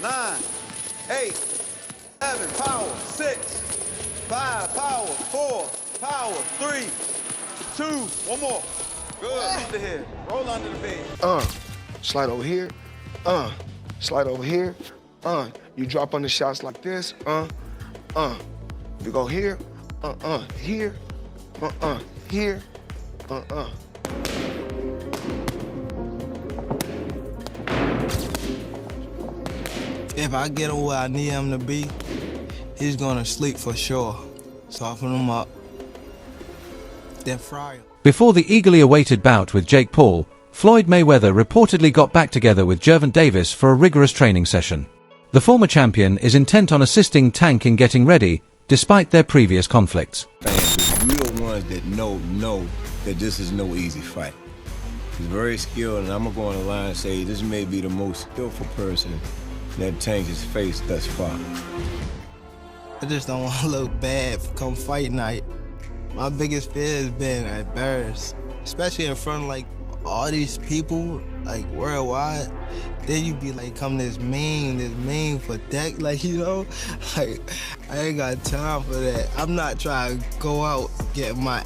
9, 8, 7, power, 6, 5, power, 4, power, 3, 2, one more. Good, keep the head. Roll under the bed. Slide over here. Slide over here. You drop on the shots like this. You go here. Here. Here. If I get him where I need him to be, he's gonna sleep for sure. Soften him up. Then fry him. Before the eagerly awaited bout with Jake Paul, Floyd Mayweather reportedly got back together with Gervonta for a rigorous training session. The former champion is intent on assisting Tank in getting ready, despite their previous conflicts. Fans, the real ones that know that this is no easy fight. He's very skilled, and I'm gonna go on the line and say this may be the most skillful person that Tank has faced thus far. I just don't want to look bad come fight night. My biggest fear has been embarrassed, especially in front of like all these people, like worldwide. Then you be like, come this mean for that, like, you know, like I ain't got time for that. I'm not trying to go out get my.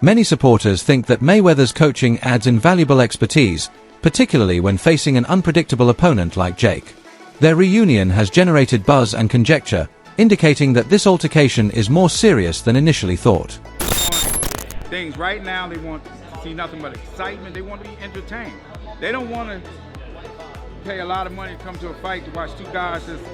Many supporters think that Mayweather's coaching adds invaluable expertise, particularly when facing an unpredictable opponent like Jake. Their reunion has generated buzz and conjecture, indicating that this altercation is more serious than initially thought. Things right now, they want to see nothing but excitement. They want to be entertained. They don't want to pay a lot of money to come to a fight to watch two guys just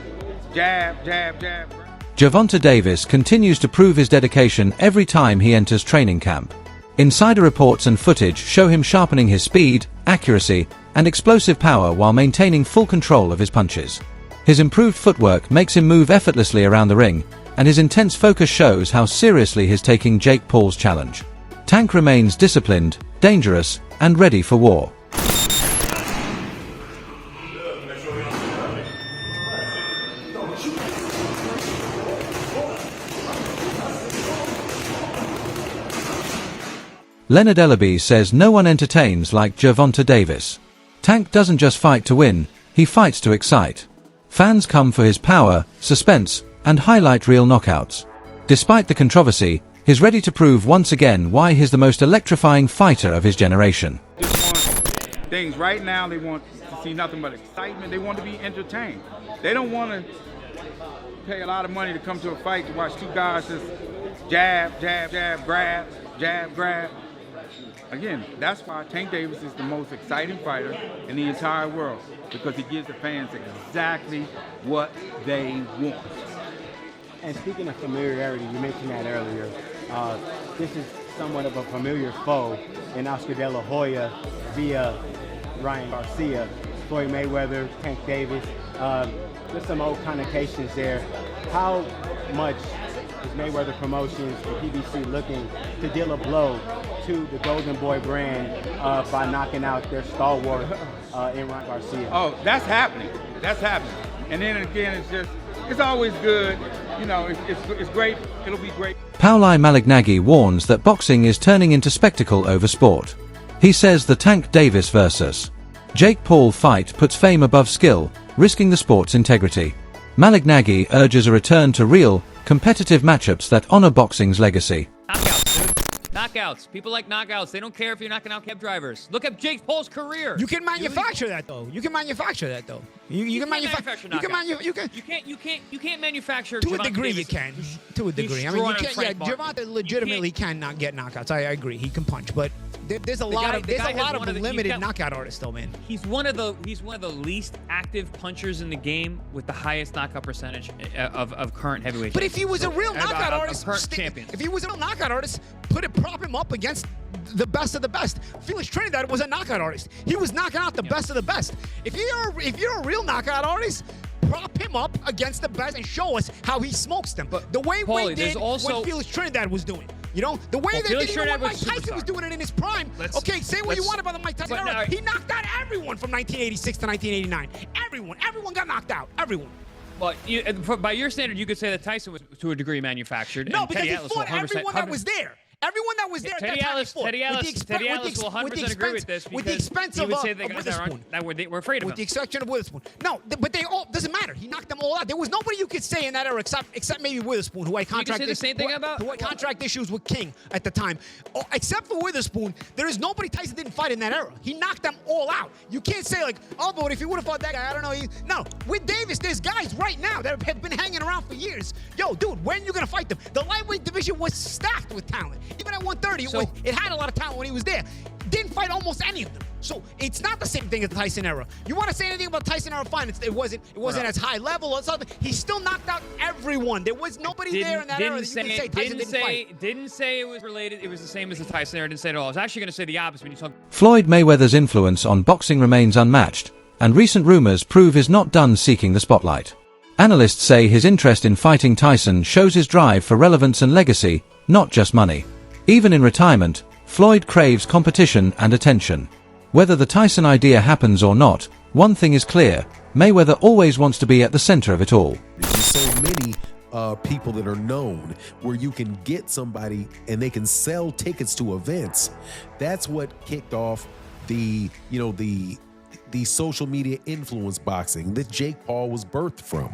jab, jab, jab. Gervonta Davis continues to prove his dedication every time he enters training camp. Insider reports and footage show him sharpening his speed, accuracy, and explosive power while maintaining full control of his punches. His improved footwork makes him move effortlessly around the ring, and his intense focus shows how seriously he's taking Jake Paul's challenge. Tank remains disciplined, dangerous, and ready for war. Leonard Ellaby says no one entertains like Gervonta Davis. Tank doesn't just fight to win, he fights to excite. Fans come for his power, suspense, and highlight reel knockouts. Despite the controversy, he's ready to prove once again why he's the most electrifying fighter of his generation. Things right now, they want to see nothing but excitement. They want to be entertained. They don't want to pay a lot of money to come to a fight to watch two guys just jab, jab, jab, grab, jab, grab. Again, that's why Tank Davis is the most exciting fighter in the entire world, because he gives the fans exactly what they want. And speaking of familiarity, you mentioned that earlier. This is somewhat of a familiar foe in Oscar De La Hoya via Ryan Garcia, Floyd Mayweather, Tank Davis. There's some old connotations there. How much is Mayweather Promotions and PBC looking to deal a blow to the Golden Boy brand by knocking out their stalwart in Ryan Garcia? Oh, that's happening. That's happening. And then again, it's always good. You know, it's great. It'll be great. Pauli Malignaggi warns that boxing is turning into spectacle over sport. He says the Tank Davis versus Jake Paul fight puts fame above skill, risking the sport's integrity. Malignaggi urges a return to real, competitive matchups that honor boxing's legacy. Knockouts, dude. Knockouts. People like knockouts. They don't care if you're knocking out cab drivers. Look at Jake Paul's career. You can manufacture that though. You can manufacture that though. You can manufacture. You can't manufacture. To a degree, you can. To a degree. I mean, you can't. Yeah, Gervonta legitimately cannot get knockouts. I agree. He can punch, but there's a lot of limited knockout artists though, man. He's one of the least active punchers in the game with the highest knockout percentage of current heavyweight. But if he was a real knockout artist, if he was a real knockout artist, prop him up against the best of the best. Felix Trinidad was a knockout artist. He was knocking out the best of the best. If you're a real knockout artist, prop him up against the best and show us how he smokes them. But the way Wayne did what Felix Trinidad was doing. You know, the way that Mike Tyson was doing it in his prime. Okay, say what you want about the Mike Tyson era. He knocked out everyone from 1986 to 1989. Everyone got knocked out. Everyone. Well, by your standard, you could say that Tyson was to a degree manufactured. No, and because Teddy he Atlas fought everyone that was there. Everyone that was there at that time he fought. Teddy Ellis will 100% agree with this with the because expense he of would say the guys Witherspoon. that were afraid of With the him. exception of Witherspoon. No, but they all doesn't matter. He knocked them all out. There was nobody you could say in that era except maybe Witherspoon, who I contract. You can say the same thing about who had contract issues with King at the time. Oh, except for Witherspoon, there is nobody Tyson didn't fight in that era. He knocked them all out. You can't say like, oh, but if he would have fought that guy, I don't know. No, with Davis, there's guys right now that have been hanging around for years. Yo, dude, when you gonna fight them? The lightweight division was stacked with talent. Even at 130, it had a lot of talent when he was there. Didn't fight almost any of them. So it's not the same thing as the Tyson era. You want to say anything about Tyson era? Fine. It wasn't as high level or something. He still knocked out everyone. There was nobody there in that era that you can say Tyson didn't fight. Didn't say it was related. It was the same as the Tyson era. Didn't say it at all. I was actually going to say the opposite when you talk. Floyd Mayweather's influence on boxing remains unmatched, and recent rumors prove he's not done seeking the spotlight. Analysts say his interest in fighting Tyson shows his drive for relevance and legacy, not just money. Even in retirement, Floyd craves competition and attention. Whether the Tyson idea happens or not, one thing is clear: Mayweather always wants to be at the center of it all. There's so many people that are known where you can get somebody and they can sell tickets to events. That's what kicked off the social media influence boxing that Jake Paul was birthed from.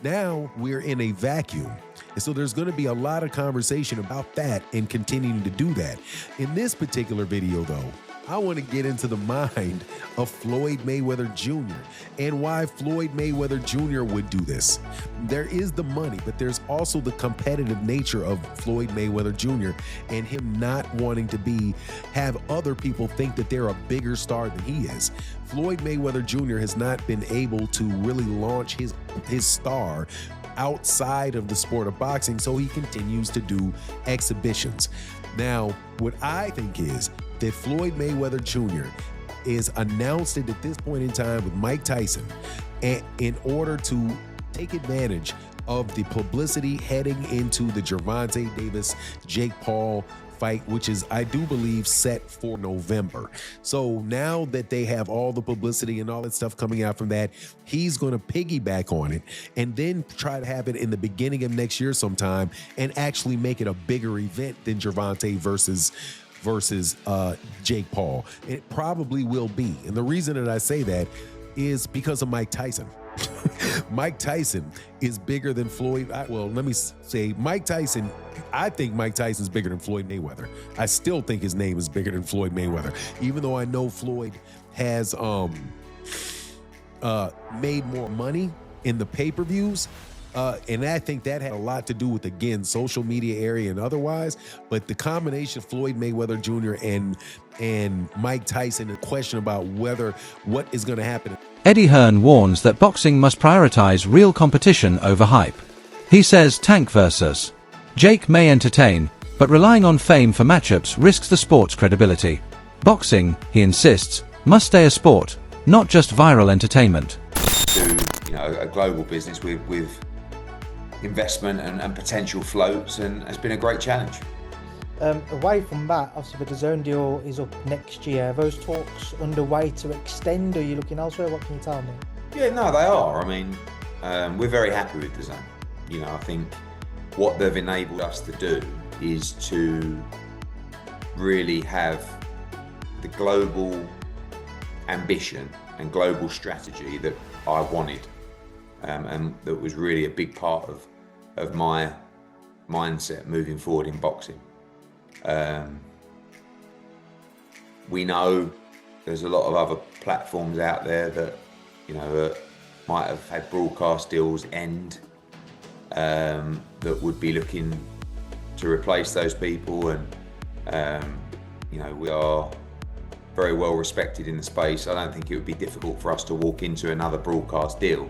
Now we're in a vacuum. And so there's going to be a lot of conversation about that and continuing to do that. In this particular video, though, I want to get into the mind of Floyd Mayweather Jr. and why Floyd Mayweather Jr. would do this. There is the money, but there's also the competitive nature of Floyd Mayweather Jr. and him not wanting to have other people think that they're a bigger star than he is. Floyd Mayweather Jr. has not been able to really launch his star outside of the sport of boxing, so he continues to do exhibitions. Now, what I think is that Floyd Mayweather Jr. is announced it at this point in time with Mike Tyson in order to take advantage of the publicity heading into the Gervonta Davis-Jake Paul fight, which is, I do believe, set for November. So now that they have all the publicity and all that stuff coming out from that, he's going to piggyback on it and then try to have it in the beginning of next year sometime and actually make it a bigger event than Gervonta versus Jake Paul. It probably will be. And the reason that I say that is because of Mike Tyson. Mike Tyson is bigger than Floyd. Let me say Mike Tyson. I think Mike Tyson is bigger than Floyd Mayweather. I still think his name is bigger than Floyd Mayweather, even though I know Floyd has made more money in the pay-per-views. And I think that had a lot to do with, again, social media area and otherwise. But the combination of Floyd Mayweather Jr. and Mike Tyson, the question about what is going to happen. Eddie Hearn warns that boxing must prioritize real competition over hype. He says Tank versus Jake may entertain, but relying on fame for matchups risks the sport's credibility. Boxing, he insists, must stay a sport, not just viral entertainment. A global business with investment and potential floats, and it's been a great challenge. Away from that, obviously the DAZN deal is up next year. Are those talks underway to extend, or are you looking elsewhere? What can you tell me? Yeah, no, they are. I mean, we're very happy with DAZN. I think what they've enabled us to do is to really have the global ambition and global strategy that I wanted, and that was really a big part of my mindset moving forward in boxing. We know there's a lot of other platforms out there that might have had broadcast deals end, that would be looking to replace those people, and we are very well respected in the space. I don't think it would be difficult for us to walk into another broadcast deal,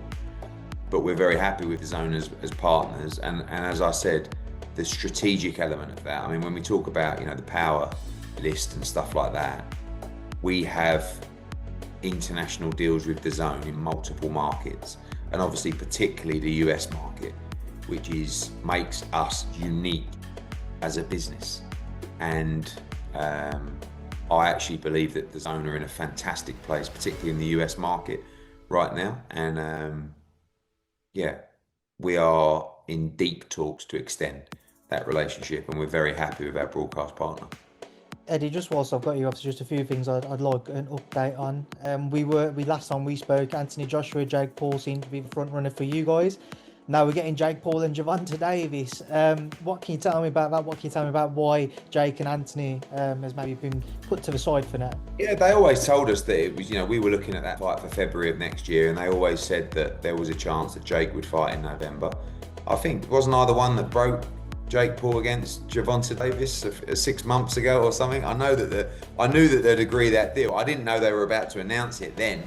but we're very happy with DAZN as partners, and as I said, the strategic element of that. I mean, when we talk about the power list and stuff like that, we have international deals with DAZN in multiple markets, and obviously particularly the US market, which makes us unique as a business. And I actually believe that DAZN are in a fantastic place, particularly in the US market right now. And we are in deep talks to extend that relationship, and we're very happy with our broadcast partner. Eddie, just whilst I've got you, obviously just a few things I'd like an update on. We last time we spoke, Anthony Joshua, Jake Paul seemed to be the front runner for you guys. Now we're getting Jake Paul and Gervonta Davis. What can you tell me about that? What can you tell me about why Jake and Anthony has maybe been put to the side for now? Yeah, they always told us that it was, we were looking at that fight for February of next year, and they always said that there was a chance that Jake would fight in November. I think, wasn't I the one that broke Jake Paul against Gervonta Davis 6 months ago or something? I knew that they'd agree that deal. I didn't know they were about to announce it then.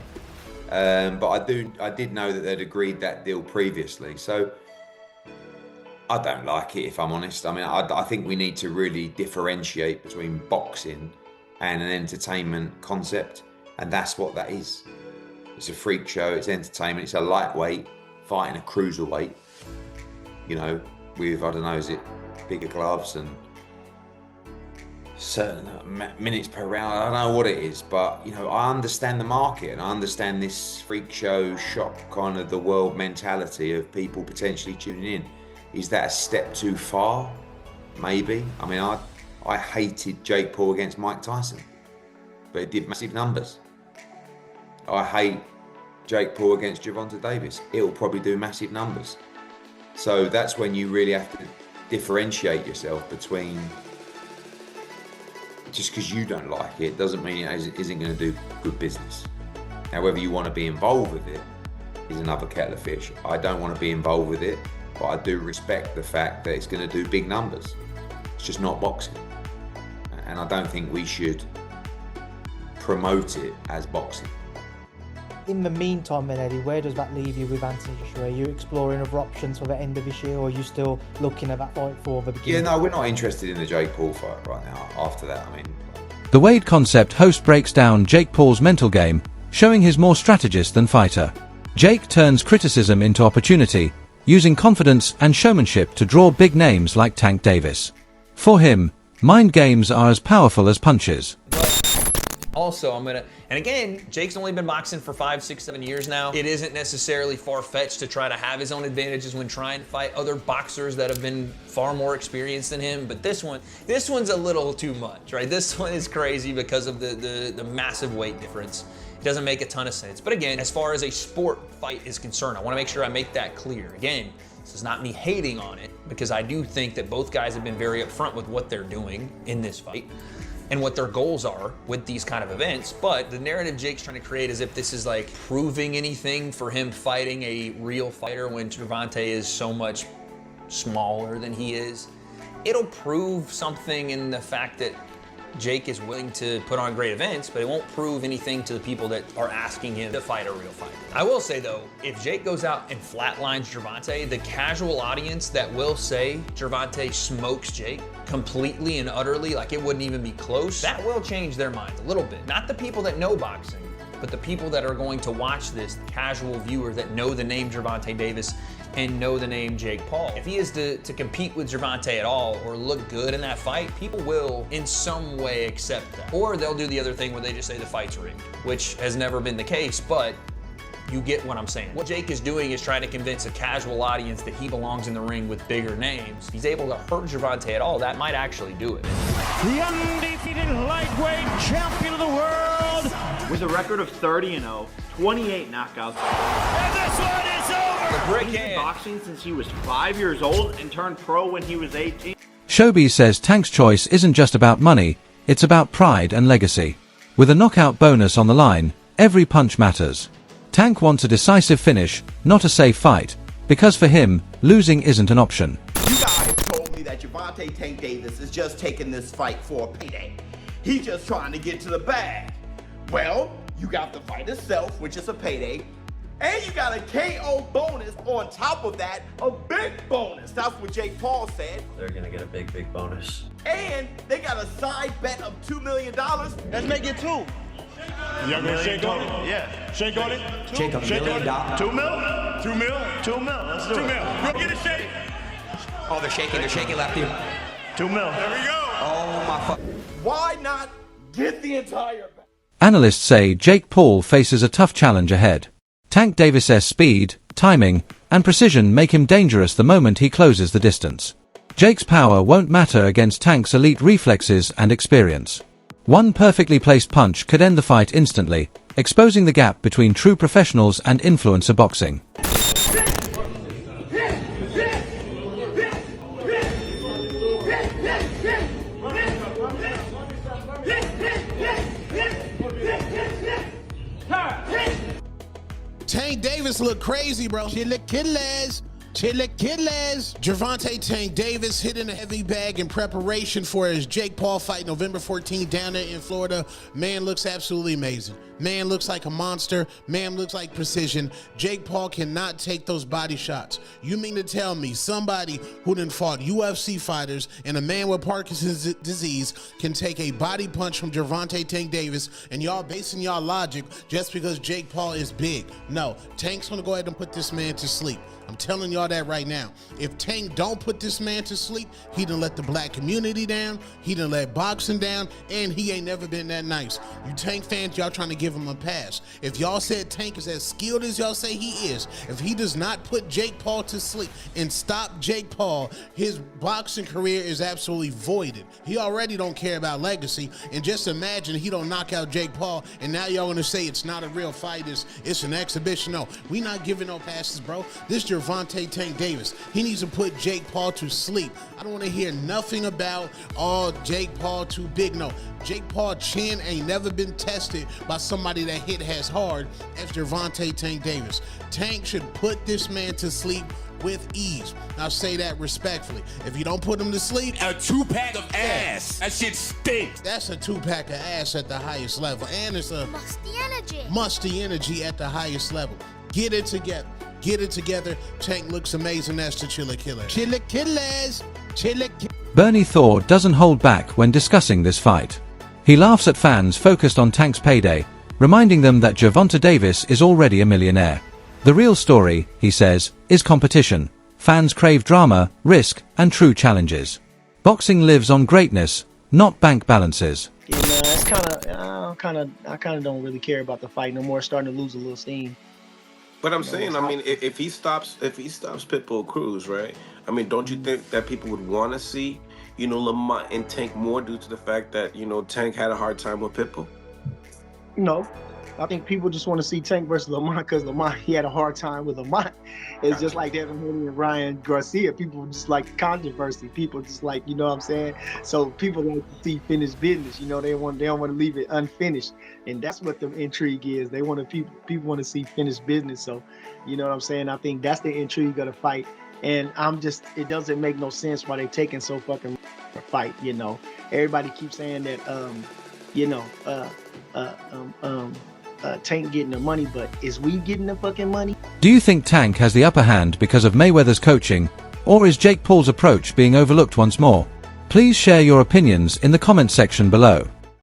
But I did know that they'd agreed that deal previously. So I don't like it, if I'm honest. I mean, I think we need to really differentiate between boxing and an entertainment concept, and that's what that is. It's a freak show, it's entertainment, it's a lightweight fighting a cruiserweight, with, I don't know, is it bigger gloves and certain minutes per round. I don't know what it is, but I understand the market, and I understand this freak show shock kind of the world mentality of people potentially tuning in. Is that a step too far? Maybe. I mean, I hated Jake Paul against Mike Tyson, but it did massive numbers. I hate Jake Paul against Gervonta Davis. It'll probably do massive numbers. So that's when you really have to differentiate yourself between, just because you don't like it doesn't mean it isn't going to do good business. Now, whether you want to be involved with it is another kettle of fish. I don't want to be involved with it, but I do respect the fact that it's going to do big numbers. It's just not boxing. And I don't think we should promote it as boxing. In the meantime, then, Eddie, where does that leave you with Anthony Joshua? Are you exploring other options for the end of this year, or are you still looking at that fight for the beginning? Yeah, no, we're not interested in the Jake Paul fight right now. After that, I mean... The Wade Concept host breaks down Jake Paul's mental game, showing he's more strategist than fighter. Jake turns criticism into opportunity, using confidence and showmanship to draw big names like Tank Davis. For him, mind games are as powerful as punches. Also, and again, Jake's only been boxing for 5, 6, 7 years now. It isn't necessarily far-fetched to try to have his own advantages when trying to fight other boxers that have been far more experienced than him. But this one's a little too much, right? This one is crazy because of the massive weight difference. It doesn't make a ton of sense. But again, as far as a sport fight is concerned, I want to make sure I make that clear. Again, this is not me hating on it, because I do think that both guys have been very upfront with what they're doing in this fight and what their goals are with these kind of events. But the narrative Jake's trying to create as if this is like proving anything for him fighting a real fighter when Gervonta is so much smaller than he is. It'll prove something in the fact that Jake is willing to put on great events, but it won't prove anything to the people that are asking him to fight a real fighter. I will say though, if Jake goes out and flatlines Gervonta, the casual audience that will say Gervonta smokes Jake completely and utterly, like it wouldn't even be close, that will change their minds a little bit. Not the people that know boxing, but the people that are going to watch this, the casual viewer that know the name Gervonta Davis and know the name Jake Paul. If he is to compete with Gervonta at all or look good in that fight, people will in some way accept that. Or they'll do the other thing where they just say the fight's rigged, which has never been the case, but you get what I'm saying. What Jake is doing is trying to convince a casual audience that he belongs in the ring with bigger names. If he's able to hurt Gervonta at all, that might actually do it. The undefeated lightweight champion of the world with a record of 30-0, 28 knockouts. And this one is over! The brick He's been boxing since he was 5 years old and turned pro when he was 18. Shobi says Tank's choice isn't just about money, it's about pride and legacy. With a knockout bonus on the line, every punch matters. Tank wants a decisive finish, not a safe fight, because for him, losing isn't an option. You guys told me that Gervonta Tank Davis is just taking this fight for a payday. He's just trying to get to the bag. Well, you got the fight itself, which is a payday, and you got a KO bonus on top of that, a big bonus. That's what Jake Paul said. They're gonna get a big, big bonus. And they got a side bet of $2 million. Let's make it 2. Y'all gonna shake on it? Yeah. Shake on it? Shake $1 million. 2 mil? 2 mil? 2 mil. Let's do it. 2 mil. Go get a shake. Oh, they're shaking left here. 2 mil. There we go. Oh my fuck. Why not get the entire bet? Analysts say Jake Paul faces a tough challenge ahead. Tank Davis's speed, timing, and precision make him dangerous the moment he closes the distance. Jake's power won't matter against Tank's elite reflexes and experience. One perfectly placed punch could end the fight instantly, exposing the gap between true professionals and influencer boxing. Tank Davis look crazy, bro. Chilaquiles. Gervonta Tank Davis hitting a heavy bag in preparation for his Jake Paul fight November 14th down there in Florida. Man looks absolutely amazing. Man looks like a monster. Man looks like precision. Jake Paul cannot take those body shots. You mean to tell me somebody who done fought UFC fighters and a man with Parkinson's disease can take a body punch from Gervonta Tank Davis, and y'all basing y'all logic just because Jake Paul is big? No, Tank's gonna go ahead and put this man to sleep. I'm telling y'all that right now. If Tank don't put this man to sleep, he done let the black community down, he done let boxing down, and he ain't never been that nice. You Tank fans, y'all trying to give him a pass. If y'all said Tank is as skilled as y'all say he is, if he does not put Jake Paul to sleep and stop Jake Paul, his boxing career is absolutely voided. He already don't care about legacy, and just imagine he don't knock out Jake Paul, and now y'all gonna say it's not a real fight, it's an exhibition. No, we not giving no passes, bro. This Gervonta Tank Davis, he needs to put Jake Paul to sleep. I don't want to hear nothing about, oh, Jake Paul too big. No, Jake Paul chin ain't never been tested by somebody that hit as hard as Gervonta Tank Davis. Tank should put this man to sleep with ease. I'll say that respectfully. If you don't put him to sleep, a 2-pack of ass. That shit stinks. That's a 2-pack of ass at the highest level, and it's a musty energy at the highest level. Get it together. Get it together. Tank looks amazing. That's the Chilaquiles. Bernie Thor doesn't hold back when discussing this fight. He laughs at fans focused on Tank's payday, reminding them that Gervonta Davis is already a millionaire. The real story, he says, is competition. Fans crave drama, risk, and true challenges. Boxing lives on greatness, not bank balances. Yeah, man, it's I kind of don't really care about the fight no more. It's starting to lose a little steam. But I'm saying, I mean, if he stops Pitbull Cruz, right? I mean, don't you think that people would want to see, you know, Lamont and Tank more due to the fact that, you know, Tank had a hard time with Pitbull? No, I think people just want to see Tank versus Lamont because Lamont, he had a hard time with Lamont. It's just like Devin Haney and Ryan Garcia. People just like controversy. People just like, you know what I'm saying? So people like to see finished business. You know, they don't want to leave it unfinished, and that's what the intrigue is. They want to people want to see finished business. So, you know what I'm saying? I think that's the intrigue of the fight. And it doesn't make no sense why they taking so fucking a fight. You know, everybody keeps saying that, Tank getting the money, but is we getting the fucking money? Do you think Tank has the upper hand because of Mayweather's coaching, or is Jake Paul's approach being overlooked once more? Please share your opinions in the comment section below.